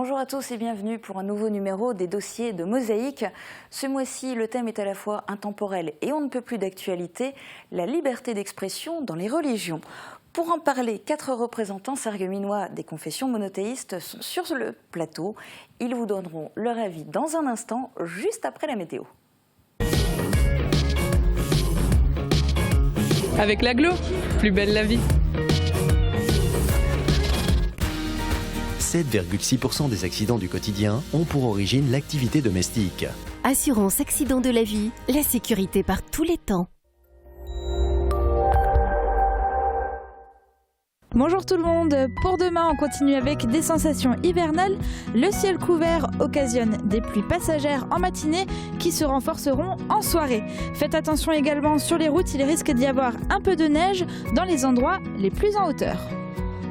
Bonjour à tous et bienvenue pour un nouveau numéro des dossiers de Mosaïque. Ce mois-ci, le thème est à la fois intemporel et on ne peut plus d'actualité, la liberté d'expression dans les religions. Pour en parler, 4 représentants sarregueminois des confessions monothéistes sont sur le plateau. Ils vous donneront leur avis dans un instant, juste après la météo. Avec l'agglo, plus belle la vie. 7,6% des accidents du quotidien ont pour origine l'activité domestique. Assurance accident de la vie, la sécurité par tous les temps. Bonjour tout le monde, pour demain on continue avec des sensations hivernales. Le ciel couvert occasionne des pluies passagères en matinée qui se renforceront en soirée. Faites attention également sur les routes, il risque d'y avoir un peu de neige dans les endroits les plus en hauteur.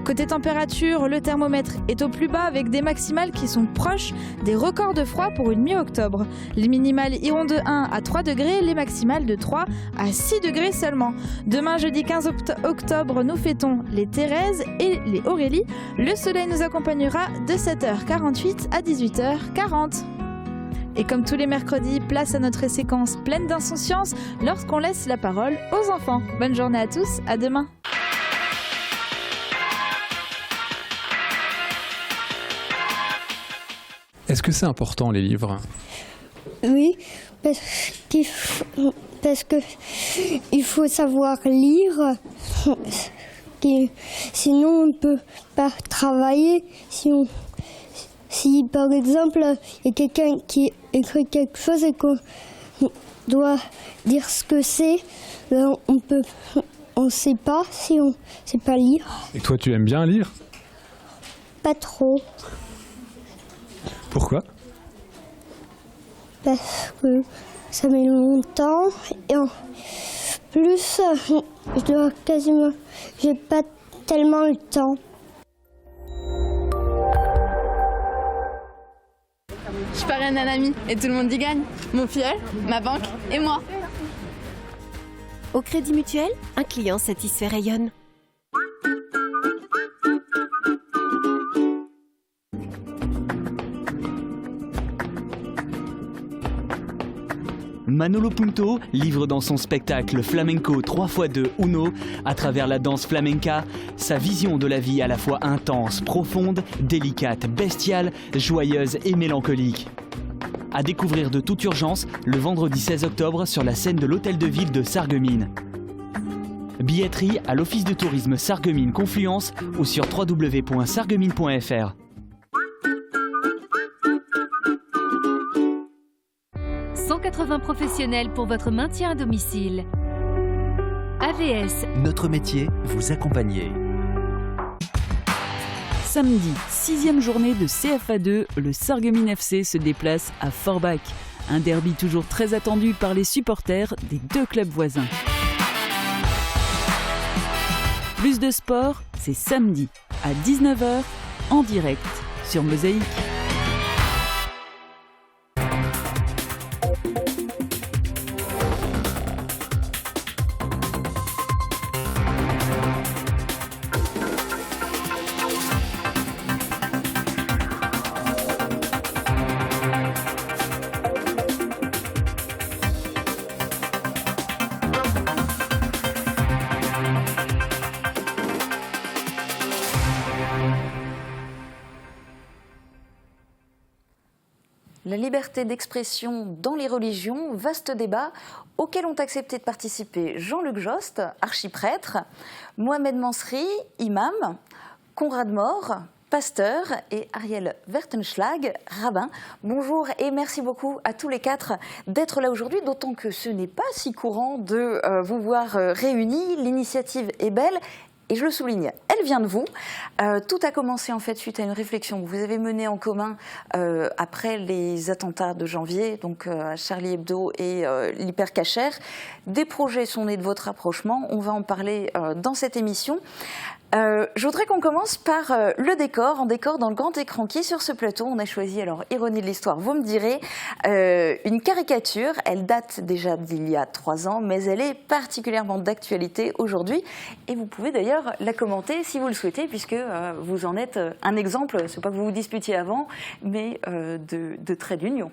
Côté température, le thermomètre est au plus bas avec des maximales qui sont proches des records de froid pour une mi-octobre. Les minimales iront de 1 à 3 degrés, les maximales de 3 à 6 degrés seulement. Demain, jeudi 15 octobre, nous fêtons les Thérèse et les Aurélie. Le soleil nous accompagnera de 7h48 à 18h40. Et comme tous les mercredis, place à notre séquence pleine d'insouciance lorsqu'on laisse la parole aux enfants. Bonne journée à tous, à demain. Est-ce que c'est important les livres? Oui, parce que il faut savoir lire, sinon on ne peut pas travailler. Si par exemple il y a quelqu'un qui écrit quelque chose et qu'on doit dire ce que c'est, on ne sait pas si on ne sait pas lire. Et toi, tu aimes bien lire? Pas trop. Pourquoi? Parce que ça met longtemps et en plus, j'ai pas tellement le temps. Je parraine un ami et tout le monde y gagne. Mon filleul, ma banque et moi. Au Crédit Mutuel, un client satisfait rayonne. Manolo Punto livre dans son spectacle flamenco 3x2 Uno, à travers la danse flamenca, sa vision de la vie à la fois intense, profonde, délicate, bestiale, joyeuse et mélancolique. À découvrir de toute urgence le vendredi 16 octobre sur la scène de l'Hôtel de Ville de Sarreguemines. Billetterie à l'Office de tourisme Sarreguemines Confluence ou sur www.sarreguemines.fr. 180 professionnels pour votre maintien à domicile. AVS. Notre métier, vous accompagner. Samedi, 6e journée de CFA2, le Sarreguemines FC se déplace à Forbach. Un derby toujours très attendu par les supporters des 2 clubs voisins. Plus de sport, c'est samedi à 19h en direct sur Mosaïque. La liberté d'expression dans les religions, vaste débat auquel ont accepté de participer Jean-Luc Jost, archiprêtre, Mohamed Mansri, imam, Conrad Mor, pasteur et Ariel Wertenschlag, rabbin. Bonjour et merci beaucoup à tous les 4 d'être là aujourd'hui, d'autant que ce n'est pas si courant de vous voir réunis. L'initiative est belle. Et je le souligne, elle vient de vous. Tout a commencé en fait suite à une réflexion que vous avez menée en commun après les attentats de janvier, donc à Charlie Hebdo et l'Hypercacher. Des projets sont nés de votre rapprochement, on va en parler dans cette émission. Je voudrais qu'on commence par le décor. En décor dans le grand écran qui est sur ce plateau, on a choisi, alors ironie de l'histoire, vous me direz, une caricature. Elle date déjà d'il y a 3 ans, mais elle est particulièrement d'actualité aujourd'hui. Et vous pouvez d'ailleurs la commenter si vous le souhaitez, puisque vous en êtes un exemple. C'est pas que vous vous disputiez avant, mais de trait d'union.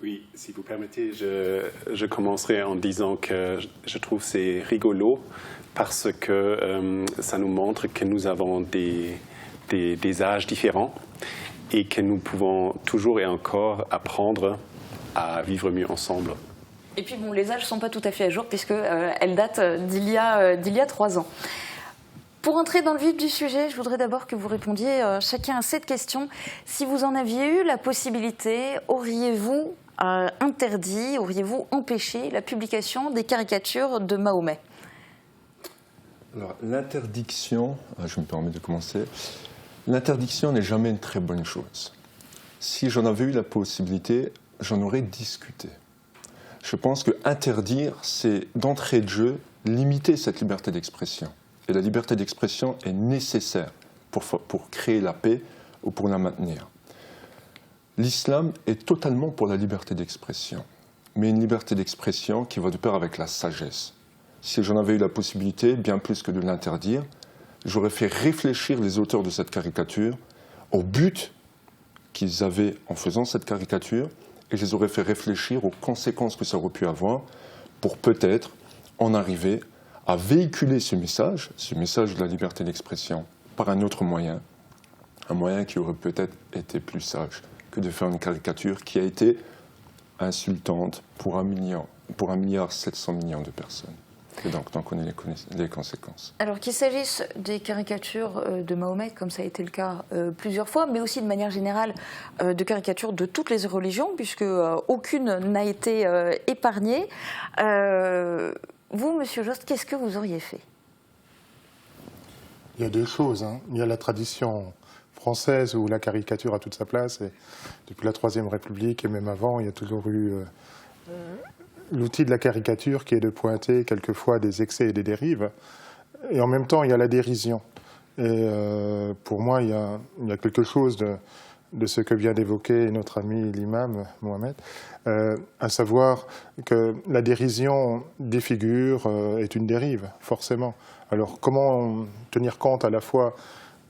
Oui, si vous permettez, je commencerai en disant que je trouve c'est rigolo parce que ça nous montre que nous avons des âges différents et que nous pouvons toujours et encore apprendre à vivre mieux ensemble. Et puis bon, les âges ne sont pas tout à fait à jour puisqu'elles datent d'il y a 3 ans. Pour entrer dans le vif du sujet, je voudrais d'abord que vous répondiez chacun à cette question. Si vous en aviez eu la possibilité, auriez-vous interdit, auriez-vous empêché la publication des caricatures de Mahomet ? Alors, l'interdiction, je me permets de commencer, l'interdiction n'est jamais une très bonne chose. Si j'en avais eu la possibilité, j'en aurais discuté. Je pense que interdire, c'est d'entrée de jeu limiter cette liberté d'expression. Et la liberté d'expression est nécessaire pour créer la paix ou pour la maintenir. L'islam est totalement pour la liberté d'expression, mais une liberté d'expression qui va de pair avec la sagesse. Si j'en avais eu la possibilité, bien plus que de l'interdire, j'aurais fait réfléchir les auteurs de cette caricature au but qu'ils avaient en faisant cette caricature, et je les aurais fait réfléchir aux conséquences que ça aurait pu avoir pour peut-être en arriver à véhiculer ce message de la liberté d'expression, par un autre moyen, un moyen qui aurait peut-être été plus sage que de faire une caricature qui a été insultante pour 1,7 milliard de personnes. Et donc, on connaît les conséquences. Alors qu'il s'agisse des caricatures de Mahomet, comme ça a été le cas plusieurs fois, mais aussi de manière générale de caricatures de toutes les religions, puisque aucune n'a été épargnée. Vous, Monsieur Jost, qu'est-ce que vous auriez fait ? Il y a 2 choses. Il y a la tradition française où la caricature a toute sa place. Et depuis la Troisième République et même avant, il y a toujours eu l'outil de la caricature qui est de pointer quelquefois des excès et des dérives. Et en même temps, il y a la dérision. Et pour moi, il y a quelque chose de ce que vient d'évoquer notre ami l'imam Mohamed, à savoir que la dérision des figures est une dérive, forcément. Alors comment tenir compte à la fois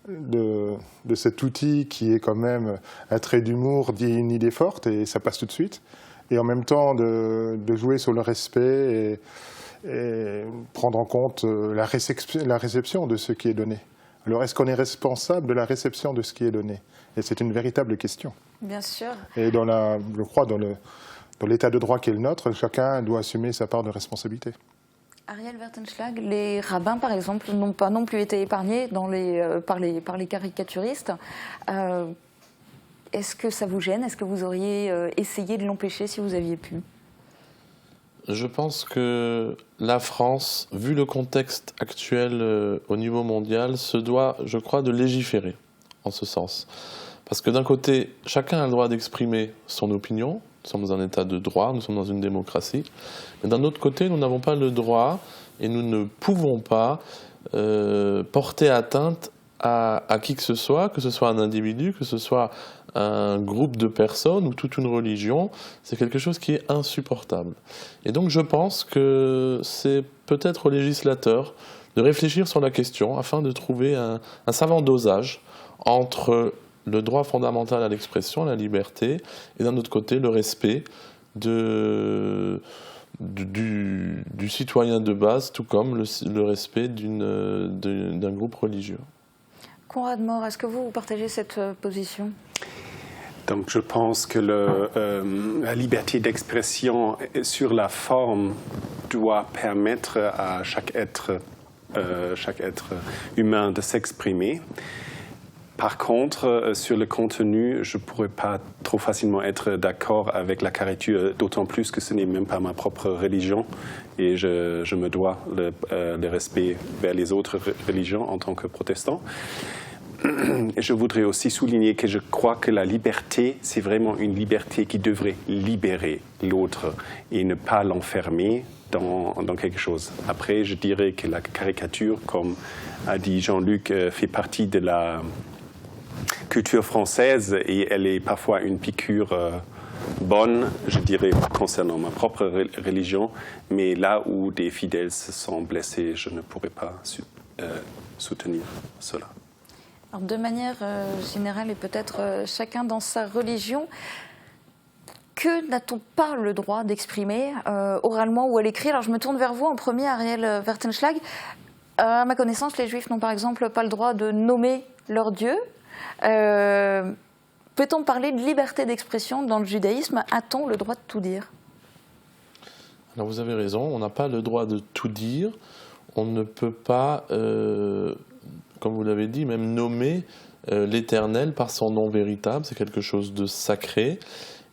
de cet outil qui est quand même un trait d'humour dit une idée forte et ça passe tout de suite, et en même temps de jouer sur le respect et prendre en compte la réception de ce qui est donné. Alors est-ce qu'on est responsable de la réception de ce qui est donné ? Et c'est une véritable question. Bien sûr. Et je crois dans l'état de droit qui est le nôtre, chacun doit assumer sa part de responsabilité. Ariel Wertenschlag, les rabbins, par exemple, n'ont pas non plus été épargnés par les caricaturistes. Est-ce que ça vous gêne ? Est-ce que vous auriez essayé de l'empêcher si vous aviez pu ? Je pense que la France, vu le contexte actuel au niveau mondial, se doit, je crois, de légiférer en ce sens. Parce que d'un côté, chacun a le droit d'exprimer son opinion. Nous sommes dans un état de droit, nous sommes dans une démocratie. Mais d'un autre côté, nous n'avons pas le droit et nous ne pouvons pas porter atteinte à qui que ce soit un individu, que ce soit un groupe de personnes ou toute une religion. C'est quelque chose qui est insupportable. Et donc je pense que c'est peut-être au législateur de réfléchir sur la question afin de trouver un savant dosage entre le droit fondamental à l'expression, à la liberté, et d'un autre côté le respect du citoyen de base, tout comme le respect d'un groupe religieux. Conrad Mort, est-ce que vous partagez cette position ? Donc je pense que la liberté d'expression sur la forme doit permettre à chaque être humain de s'exprimer. Par contre, sur le contenu, je ne pourrais pas trop facilement être d'accord avec la caricature, d'autant plus que ce n'est même pas ma propre religion et je me dois le respect vers les autres religions en tant que protestant. je voudrais aussi souligner que je crois que la liberté, c'est vraiment une liberté qui devrait libérer l'autre et ne pas l'enfermer dans quelque chose. Après, je dirais que la caricature, comme a dit Jean-Luc, fait partie de la culture française et elle est parfois une piqûre bonne, je dirais, concernant ma propre religion, mais là où des fidèles se sont blessés, je ne pourrais pas soutenir cela. Alors, de manière générale et peut-être chacun dans sa religion, que n'a-t-on pas le droit d'exprimer oralement ou à l'écrit? Alors je me tourne vers vous en premier, Ariel Wertenschlag. À ma connaissance, les Juifs n'ont par exemple pas le droit de nommer leur Dieu. Peut-on parler de liberté d'expression dans le judaïsme? A-t-on le droit de tout dire? Alors vous avez raison, on n'a pas le droit de tout dire. On ne peut pas, comme vous l'avez dit, même nommer l'Éternel par son nom véritable. C'est quelque chose de sacré.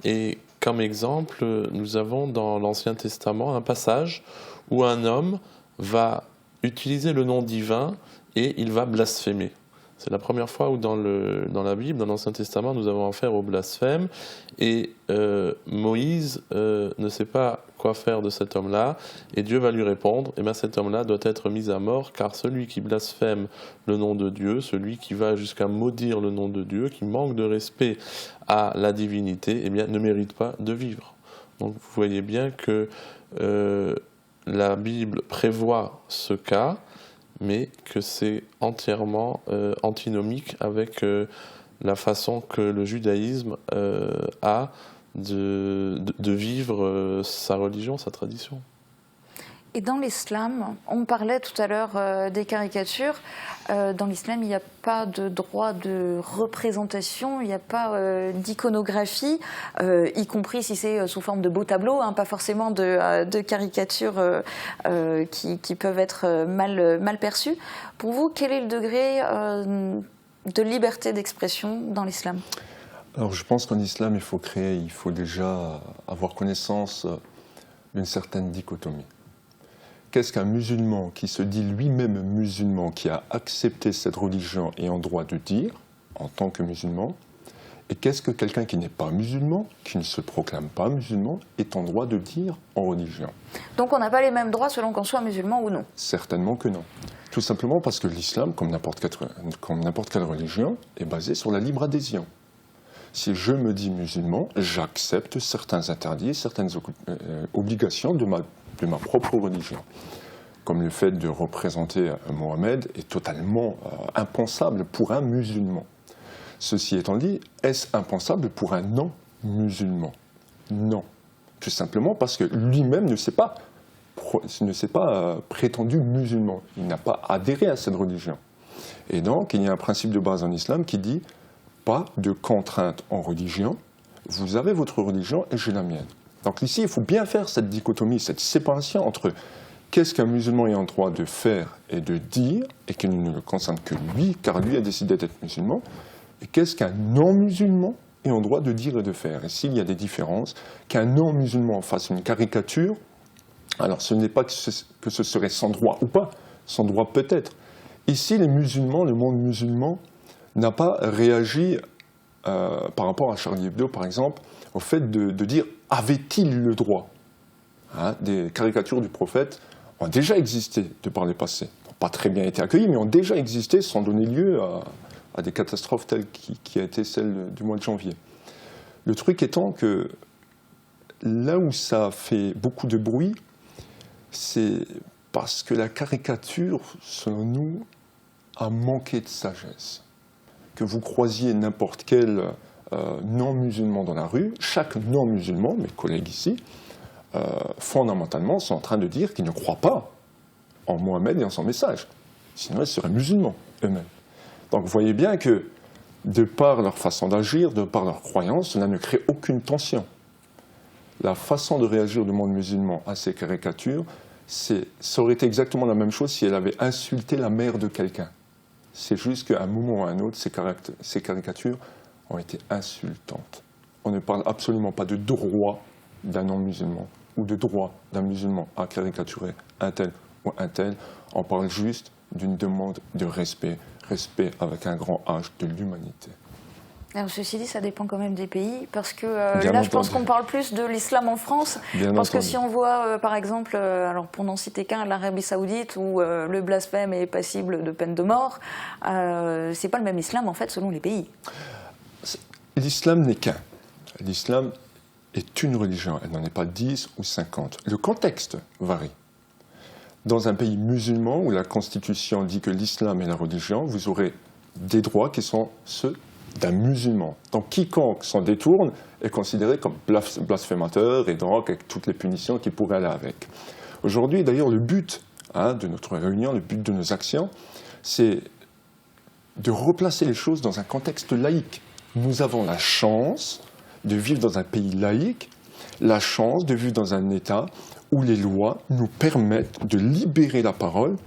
Et comme exemple, nous avons dans l'Ancien Testament un passage où un homme va utiliser le nom divin et il va blasphémer. C'est la première fois où dans la Bible, dans l'Ancien Testament, nous avons affaire au blasphème. Et Moïse ne sait pas quoi faire de cet homme-là. Et Dieu va lui répondre, eh bien, cet homme-là doit être mis à mort, car celui qui blasphème le nom de Dieu, celui qui va jusqu'à maudire le nom de Dieu, qui manque de respect à la divinité, eh bien, ne mérite pas de vivre. Donc vous voyez bien que la Bible prévoit ce cas, mais que c'est entièrement antinomique avec la façon que le judaïsme a de vivre sa religion, sa tradition. Et dans l'islam, on parlait tout à l'heure des caricatures. Dans l'islam, il n'y a pas de droit de représentation, il n'y a pas d'iconographie, y compris si c'est sous forme de beaux tableaux, hein, pas forcément de caricatures qui peuvent être mal perçues. Pour vous, quel est le degré de liberté d'expression dans l'islam? Alors je pense qu'en islam, il faut déjà avoir connaissance d'une certaine dichotomie. Qu'est-ce qu'un musulman qui se dit lui-même musulman, qui a accepté cette religion et en droit de dire, en tant que musulman, et qu'est-ce que quelqu'un qui n'est pas musulman, qui ne se proclame pas musulman, est en droit de dire en religion? Donc on n'a pas les mêmes droits selon qu'on soit musulman ou non? Certainement que non. Tout simplement parce que l'islam, comme n'importe quelle religion, est basé sur la libre adhésion. Si je me dis musulman, j'accepte certains interdits, certaines obligations de ma propre religion. Comme le fait de représenter Mohamed est totalement impensable pour un musulman. Ceci étant dit, est-ce impensable pour un non-musulman? Non. Tout simplement parce que lui-même ne s'est pas prétendu musulman. Il n'a pas adhéré à cette religion. Et donc, il y a un principe de base en islam qui dit pas de contrainte en religion, vous avez votre religion et j'ai la mienne. Donc ici, il faut bien faire cette dichotomie, cette séparation entre qu'est-ce qu'un musulman est en droit de faire et de dire, et qui ne le concerne que lui, car lui a décidé d'être musulman, et qu'est-ce qu'un non-musulman est en droit de dire et de faire. Et s'il y a des différences, qu'un non-musulman fasse une caricature, alors ce n'est pas que ce serait sans droit ou pas, sans droit peut-être. Ici, les musulmans, le monde musulman, n'a pas réagi par rapport à Charlie Hebdo, par exemple, au fait de dire « avait-il eu le droit » Des caricatures du prophète ont déjà existé de par le passé. N'ont pas très bien été accueillies, mais ont déjà existé sans donner lieu à des catastrophes telles qui a été celle du mois de janvier. Le truc étant que là où ça fait beaucoup de bruit, c'est parce que la caricature, selon nous, a manqué de sagesse. Que vous croisiez n'importe quel non-musulman dans la rue, chaque non-musulman, mes collègues ici, fondamentalement sont en train de dire qu'ils ne croient pas en Mohamed et en son message. Sinon, ils seraient musulmans eux-mêmes. Donc vous voyez bien que, de par leur façon d'agir, de par leur croyance, cela ne crée aucune tension. La façon de réagir du monde musulman à ces caricatures, ça aurait été exactement la même chose si elle avait insulté la mère de quelqu'un. C'est juste qu'à un moment ou à un autre, ces caricatures ont été insultantes. On ne parle absolument pas de droit d'un non-musulman ou de droit d'un musulman à caricaturer un tel ou un tel. On parle juste d'une demande de respect, respect avec un grand H de l'humanité. Alors, ceci dit, ça dépend quand même des pays, parce que Bien là, je pense entendu. qu'on parle plus de l'islam en France, Bien parce que entendu. si on voit, par exemple, alors pour n'en citer qu'un, l'Arabie Saoudite, où le blasphème est passible de peine de mort, c'est pas le même islam, en fait, selon les pays. L'islam n'est qu'un. L'islam est une religion, elle n'en est pas 10 ou 50. Le contexte varie. Dans un pays musulman où la Constitution dit que l'islam est la religion, vous aurez des droits qui sont ceux d'un musulman. Donc quiconque s'en détourne est considéré comme blasphémateur et donc avec toutes les punitions qui pourraient aller avec. Aujourd'hui, d'ailleurs, le but de notre réunion, le but de nos actions, c'est de replacer les choses dans un contexte laïque. Nous avons la chance de vivre dans un pays laïque, la chance de vivre dans un État où les lois nous permettent de libérer la parole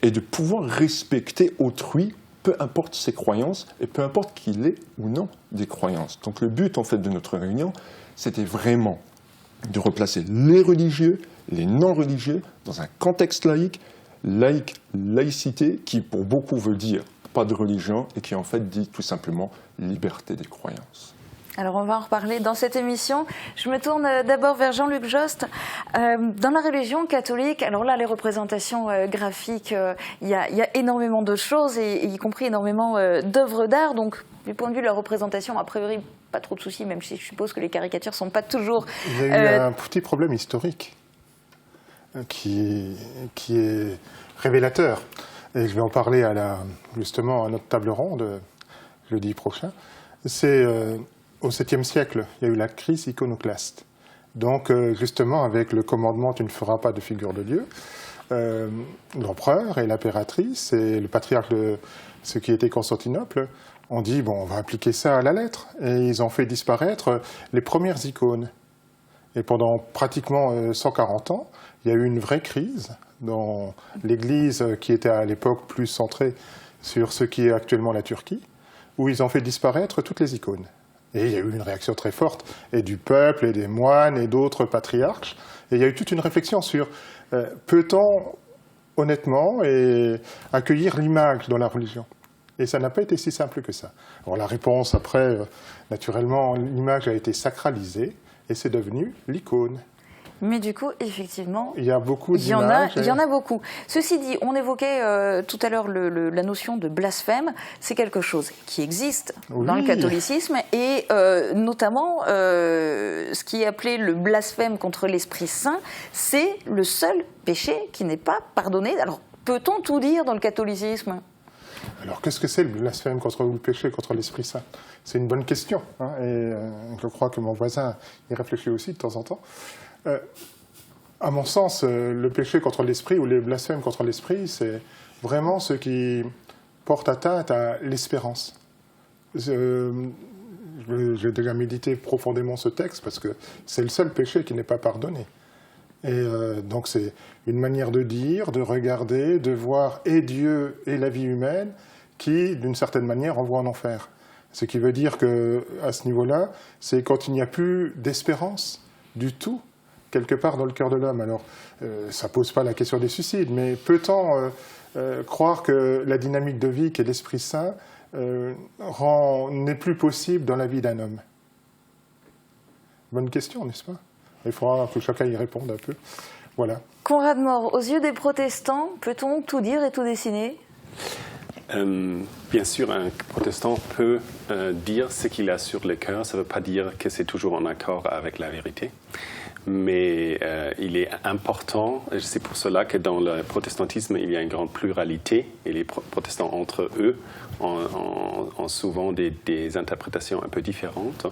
et de pouvoir respecter autrui, peu importe ses croyances et peu importe qu'il ait ou non des croyances. Donc le but en fait de notre réunion, c'était vraiment de replacer les religieux, les non-religieux dans un contexte laïque, laïcité qui pour beaucoup veut dire pas de religion et qui en fait dit tout simplement liberté des croyances. Alors on va en reparler dans cette émission. Je me tourne d'abord vers Jean-Luc Jost. Dans la religion catholique, alors là les représentations graphiques, il y a énormément de choses, et y compris énormément d'œuvres d'art. Donc du point de vue de la représentation, a priori pas trop de soucis, même si je suppose que les caricatures ne sont pas toujours... Il y a eu un petit problème historique qui est révélateur. Et je vais en parler justement à notre table ronde jeudi prochain. C'est... Au 7e siècle, il y a eu la crise iconoclaste. Donc, justement, avec le commandement « tu ne feras pas de figure de Dieu », l'empereur et l'impératrice et le patriarche de ce qui était Constantinople ont dit « bon, on va appliquer ça à la lettre ». Et ils ont fait disparaître les premières icônes. Et pendant pratiquement 140 ans, il y a eu une vraie crise dans l'Église qui était à l'époque plus centrée sur ce qui est actuellement la Turquie, où ils ont fait disparaître toutes les icônes. Et il y a eu une réaction très forte, et du peuple, et des moines, et d'autres patriarches. Et il y a eu toute une réflexion sur peut-on honnêtement accueillir l'image dans la religion ? Et ça n'a pas été si simple que ça. Alors la réponse après, naturellement, l'image a été sacralisée, et c'est devenu l'icône. Mais du coup, effectivement, il y a beaucoup d'images. Il y en a beaucoup. Ceci dit, on évoquait tout à l'heure la notion de blasphème. C'est quelque chose qui existe dans le catholicisme, et notamment ce qui est appelé le blasphème contre l'Esprit Saint, c'est le seul péché qui n'est pas pardonné. Alors, peut-on tout dire dans le catholicisme ? Alors, qu'est-ce que c'est le blasphème contre le péché contre l'Esprit Saint ? C'est une bonne question, et je crois que mon voisin y réfléchit aussi de temps en temps. À mon sens, le péché contre l'esprit ou les blasphèmes contre l'esprit, c'est vraiment ce qui porte atteinte à l'espérance. J'ai déjà médité profondément ce texte parce que c'est le seul péché qui n'est pas pardonné. Et donc c'est une manière de dire, de regarder, de voir et Dieu et la vie humaine qui, d'une certaine manière, envoie en enfer. Ce qui veut dire qu'à ce niveau-là, c'est quand il n'y a plus d'espérance du tout, quelque part dans le cœur de l'homme. Alors, ça ne pose pas la question des suicides, mais peut-on croire que la dynamique de vie qu'est l'Esprit Saint n'est plus possible dans la vie d'un homme ? Bonne question, n'est-ce pas ? Il faudra que chacun y réponde un peu. Voilà. Conrad Mord, aux yeux des protestants, peut-on tout dire et tout dessiner ? Bien sûr, un protestant peut dire ce qu'il a sur le cœur. Ça ne veut pas dire que c'est toujours en accord avec la vérité. Mais il est important, et c'est pour cela que dans le protestantisme, il y a une grande pluralité, et les protestants entre eux ont souvent des interprétations un peu différentes.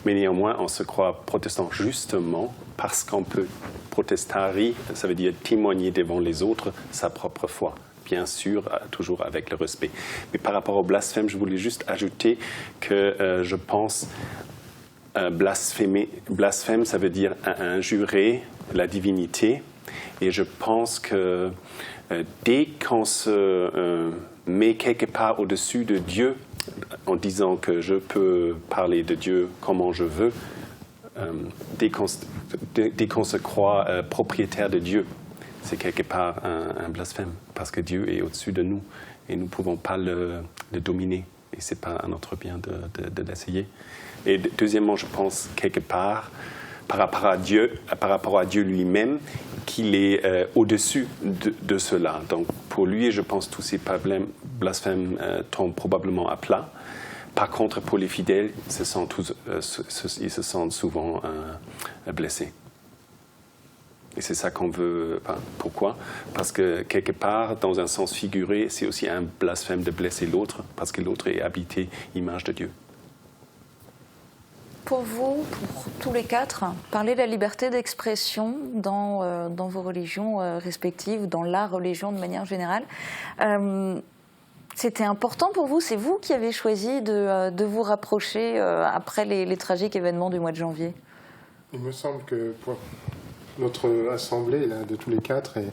Mais néanmoins, on se croit protestant justement parce qu'on peut protestari, ça veut dire témoigner devant les autres sa propre foi. Bien sûr, toujours avec le respect. Mais par rapport au blasphème, je voulais juste ajouter que je pense... blasphème, ça veut dire injurer la divinité. Et je pense que dès qu'on se met quelque part au-dessus de Dieu, en disant que je peux parler de Dieu comment je veux, dès qu'on se croit propriétaire de Dieu, c'est quelque part un blasphème, parce que Dieu est au-dessus de nous et nous ne pouvons pas le dominer. Et ce n'est pas à notre bien de l'essayer. Et deuxièmement, je pense quelque part, par rapport à Dieu lui-même, qu'il est au-dessus de cela. Donc pour lui, je pense que tous ces blasphèmes tombent probablement à plat. Par contre, pour les fidèles, ils se sentent souvent blessés. Et c'est ça qu'on veut. Enfin, pourquoi? Parce que quelque part, dans un sens figuré, c'est aussi un blasphème de blesser l'autre, parce que l'autre est habité image de Dieu. Pour vous, pour tous les quatre, parler de la liberté d'expression dans vos religions respectives, dans la religion de manière générale, c'était important pour vous? C'est vous qui avez choisi de vous rapprocher après les tragiques événements du mois de janvier? Il me semble que pour notre assemblée là, de tous les quatre, et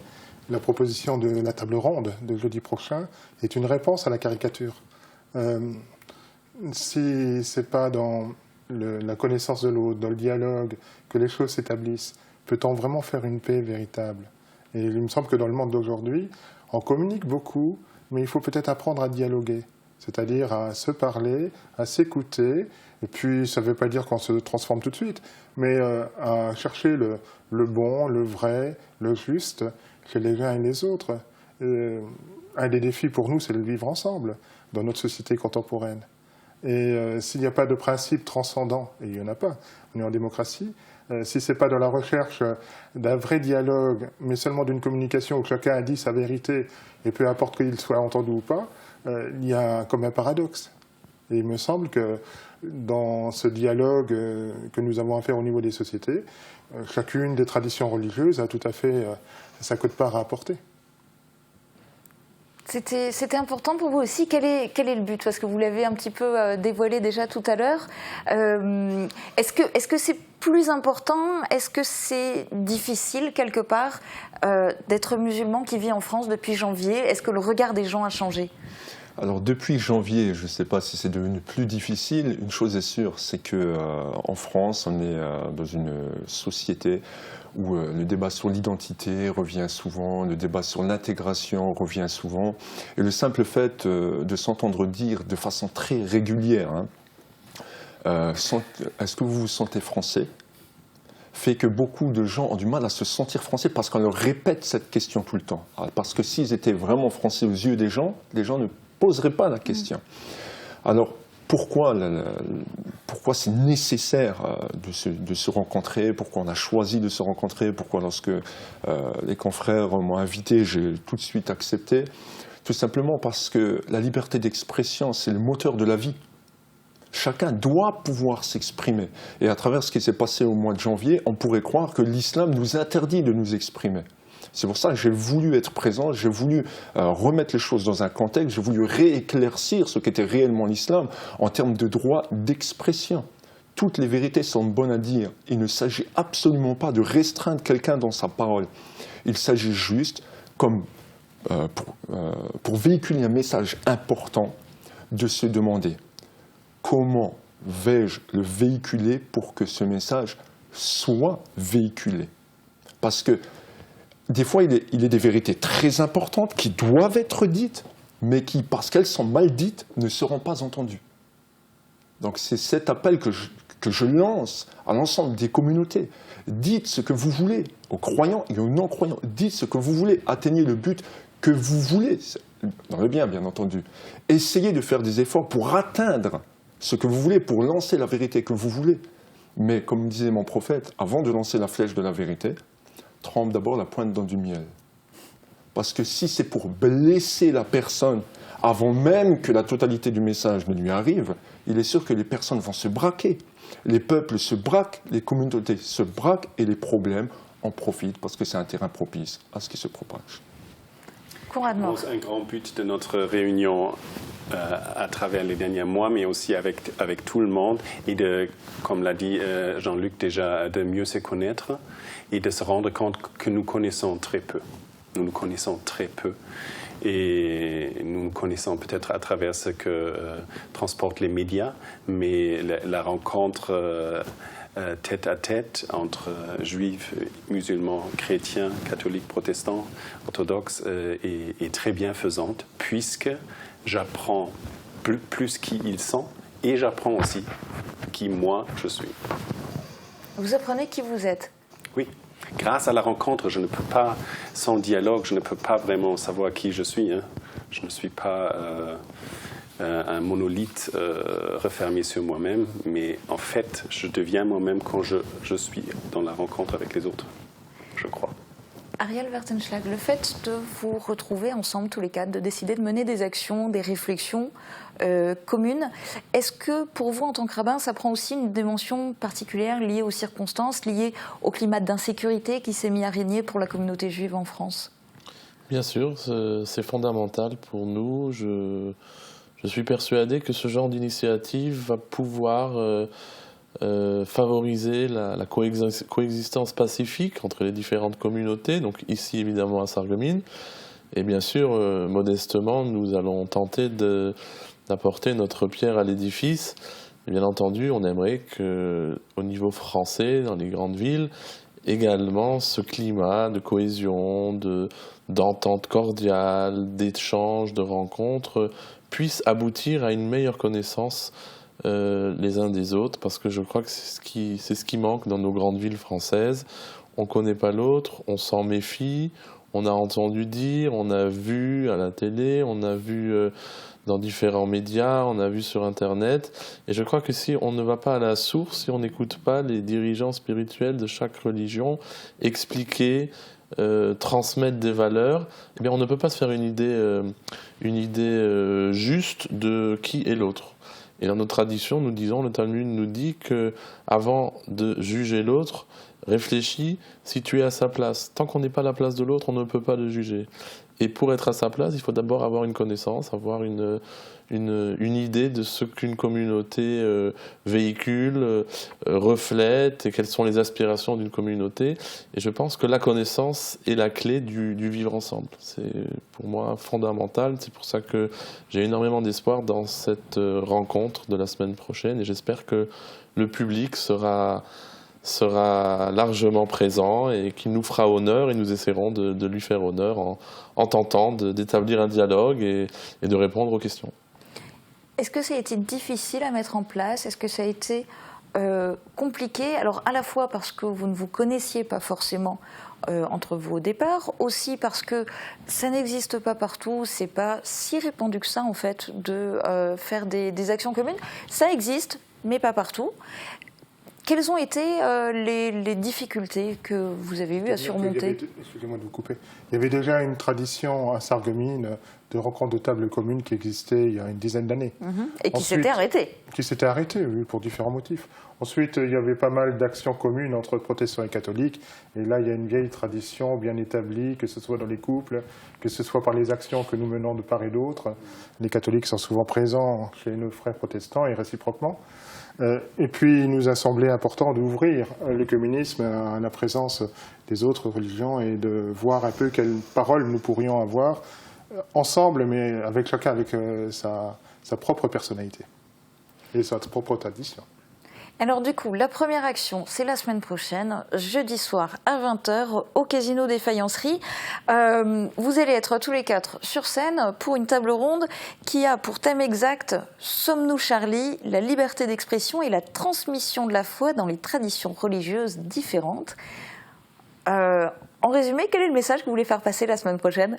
la proposition de la table ronde de jeudi prochain est une réponse à la caricature. Si ce n'est pas dans la connaissance de l'autre, dans le dialogue, que les choses s'établissent, peut-on vraiment faire une paix véritable? Et il me semble que dans le monde d'aujourd'hui, on communique beaucoup, mais il faut peut-être apprendre à dialoguer, c'est-à-dire à se parler, à s'écouter, et puis ça ne veut pas dire qu'on se transforme tout de suite, mais à chercher le bon, le vrai, le juste chez les uns et les autres. Un des défis pour nous, c'est de vivre ensemble dans notre société contemporaine. Et s'il n'y a pas de principe transcendant, et il n'y en a pas, on est en démocratie, si ce n'est pas dans la recherche d'un vrai dialogue, mais seulement d'une communication où chacun a dit sa vérité, et peu importe qu'il soit entendu ou pas, il y a comme un paradoxe. Et il me semble que dans ce dialogue que nous avons à faire au niveau des sociétés, chacune des traditions religieuses a tout à fait sa quote-part à apporter. C'était important pour vous aussi. Quel est le but? Parce que vous l'avez un petit peu dévoilé déjà tout à l'heure. Est-ce que c'est plus important? Est-ce que c'est difficile quelque part d'être musulman qui vit en France depuis janvier? Est-ce que le regard des gens a changé? Alors depuis janvier, je ne sais pas si c'est devenu plus difficile. Une chose est sûre, c'est qu'en France, on est dans une société où le débat sur l'identité revient souvent, le débat sur l'intégration revient souvent. Et le simple fait de s'entendre dire de façon très régulière, est-ce que vous vous sentez français, fait que beaucoup de gens ont du mal à se sentir français parce qu'on leur répète cette question tout le temps. Parce que s'ils étaient vraiment français aux yeux des gens ne poseraient pas la question. Alors, pourquoi c'est nécessaire de se rencontrer? Pourquoi on a choisi de se rencontrer? Pourquoi lorsque les confrères m'ont invité, j'ai tout de suite accepté? Tout simplement parce que la liberté d'expression, c'est le moteur de la vie. Chacun doit pouvoir s'exprimer. Et à travers ce qui s'est passé au mois de janvier, on pourrait croire que l'islam nous interdit de nous exprimer. C'est pour ça que j'ai voulu être présent, j'ai voulu remettre les choses dans un contexte, j'ai voulu rééclaircir ce qu'était réellement l'islam en termes de droit d'expression. Toutes les vérités sont bonnes à dire. Il ne s'agit absolument pas de restreindre quelqu'un dans sa parole. Il s'agit juste, comme pour véhiculer un message important, de se demander comment vais-je le véhiculer pour que ce message soit véhiculé. Parce que des fois, il est des vérités très importantes qui doivent être dites, mais qui, parce qu'elles sont mal dites, ne seront pas entendues. Donc c'est cet appel que je lance à l'ensemble des communautés. Dites ce que vous voulez, aux croyants et aux non-croyants. Dites ce que vous voulez, atteignez le but que vous voulez, dans le bien entendu. Essayez de faire des efforts pour atteindre ce que vous voulez, pour lancer la vérité que vous voulez. Mais comme disait mon prophète, avant de lancer la flèche de la vérité, trempe d'abord la pointe dans du miel. Parce que si c'est pour blesser la personne avant même que la totalité du message ne lui arrive, il est sûr que les personnes vont se braquer. Les peuples se braquent, les communautés se braquent et les problèmes en profitent parce que c'est un terrain propice à ce qui se propage. Un grand but de notre réunion à travers les derniers mois, mais aussi avec tout le monde, et de, comme l'a dit Jean-Luc déjà, de mieux se connaître et de se rendre compte que nous connaissons très peu. Nous nous connaissons très peu. Et nous nous connaissons peut-être à travers ce que transportent les médias, mais la rencontre tête à tête entre juifs, musulmans, chrétiens, catholiques, protestants, orthodoxes est très bienfaisante puisque j'apprends plus qui ils sont et j'apprends aussi qui moi je suis. Vous apprenez qui vous êtes? Oui. Grâce à la rencontre, je ne peux pas, sans dialogue, je ne peux pas vraiment savoir qui je suis. Hein. Je ne suis pas un monolithe refermé sur moi-même, mais en fait, je deviens moi-même quand je suis dans la rencontre avec les autres, je crois. Ariel Wertenschlag, le fait de vous retrouver ensemble tous les quatre, de décider de mener des actions, des réflexions communes, est-ce que pour vous en tant que rabbin, ça prend aussi une dimension particulière liée aux circonstances, liée au climat d'insécurité qui s'est mis à régner pour la communauté juive en France? Bien sûr, c'est fondamental pour nous. Je suis persuadé que ce genre d'initiative va pouvoir favoriser la coexistence pacifique entre les différentes communautés, donc ici évidemment à Sarreguemines. Et bien sûr, modestement, nous allons tenter d'apporter notre pierre à l'édifice. Et bien entendu, on aimerait qu'au niveau français, dans les grandes villes, également ce climat de cohésion, d'entente cordiale, d'échange, de rencontres, puisse aboutir à une meilleure connaissance les uns des autres, parce que je crois que c'est ce qui manque dans nos grandes villes françaises. On ne connaît pas l'autre, on s'en méfie, on a entendu dire, on a vu à la télé, on a vu dans différents médias, on a vu sur Internet. Et je crois que si on ne va pas à la source, si on n'écoute pas les dirigeants spirituels de chaque religion expliquer, transmettre des valeurs, eh bien on ne peut pas se faire une idée juste de qui est l'autre. Et dans nos traditions, nous disons, le Talmud nous dit que avant de juger l'autre, réfléchis si tu es à sa place. Tant qu'on n'est pas à la place de l'autre, on ne peut pas le juger. Et pour être à sa place, il faut d'abord avoir une connaissance, avoir une idée de ce qu'une communauté véhicule, reflète, et quelles sont les aspirations d'une communauté. Et je pense que la connaissance est la clé du vivre ensemble. C'est pour moi fondamental. C'est pour ça que j'ai énormément d'espoir dans cette rencontre de la semaine prochaine. Et j'espère que le public sera largement présent et qui nous fera honneur, et nous essaierons de lui faire honneur en tentant d'établir un dialogue et de répondre aux questions. Est-ce que ça a été difficile à mettre en place? Est-ce que ça a été compliqué? Alors à la fois parce que vous ne vous connaissiez pas forcément entre vous au départ, aussi parce que ça n'existe pas partout, c'est pas si répandu que ça en fait de faire des actions communes. Ça existe, mais pas partout. Quelles ont été les difficultés que vous avez eues à surmonter? Excusez-moi de vous couper. Il y avait déjà une tradition à Sarreguemines de rencontres de table commune qui existait il y a une dizaine d'années. Et qui s'était arrêtée. Qui s'était arrêtée, oui, pour différents motifs. Ensuite, il y avait pas mal d'actions communes entre protestants et catholiques. Et là, il y a une vieille tradition bien établie, que ce soit dans les couples, que ce soit par les actions que nous menons de part et d'autre. Les catholiques sont souvent présents chez nos frères protestants et réciproquement. Et puis, il nous a semblé important d'ouvrir l'œcuménisme à la présence des autres religions et de voir un peu quelles paroles nous pourrions avoir ensemble, mais avec chacun avec sa propre personnalité et sa propre tradition. Alors du coup, la première action, c'est la semaine prochaine, jeudi soir à 20h, au Casino des Faïenceries. Vous allez être tous les quatre sur scène pour une table ronde qui a pour thème exact « Sommes-nous Charlie ? La liberté d'expression et la transmission de la foi dans les traditions religieuses différentes ». En résumé, quel est le message que vous voulez faire passer la semaine prochaine ?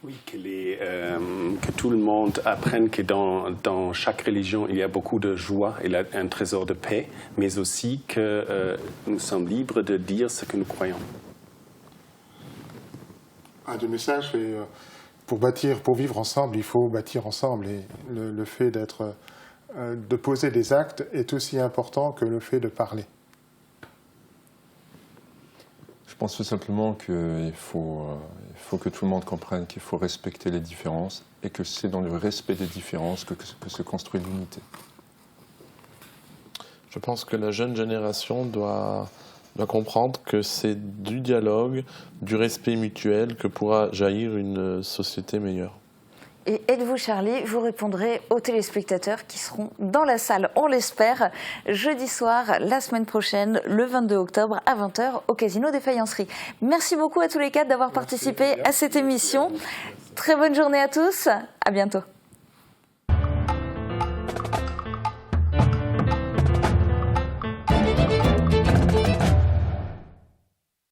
Oui, que tout le monde apprenne que dans chaque religion, il y a beaucoup de joie et un trésor de paix, mais aussi que nous sommes libres de dire ce que nous croyons. Un des messages, c'est pour vivre ensemble, il faut bâtir ensemble. Et le fait de poser des actes est aussi important que le fait de parler. Je pense tout simplement qu'il faut que tout le monde comprenne qu'il faut respecter les différences et que c'est dans le respect des différences que se construit l'unité. Je pense que la jeune génération doit comprendre que c'est du dialogue, du respect mutuel que pourra jaillir une société meilleure. Et êtes-vous Charlie? Vous répondrez aux téléspectateurs qui seront dans la salle, on l'espère, jeudi soir, la semaine prochaine, le 22 octobre à 20h au Casino des Faïenceries. Merci beaucoup à tous les quatre d'avoir participé à cette émission. Très bonne journée à tous, à bientôt.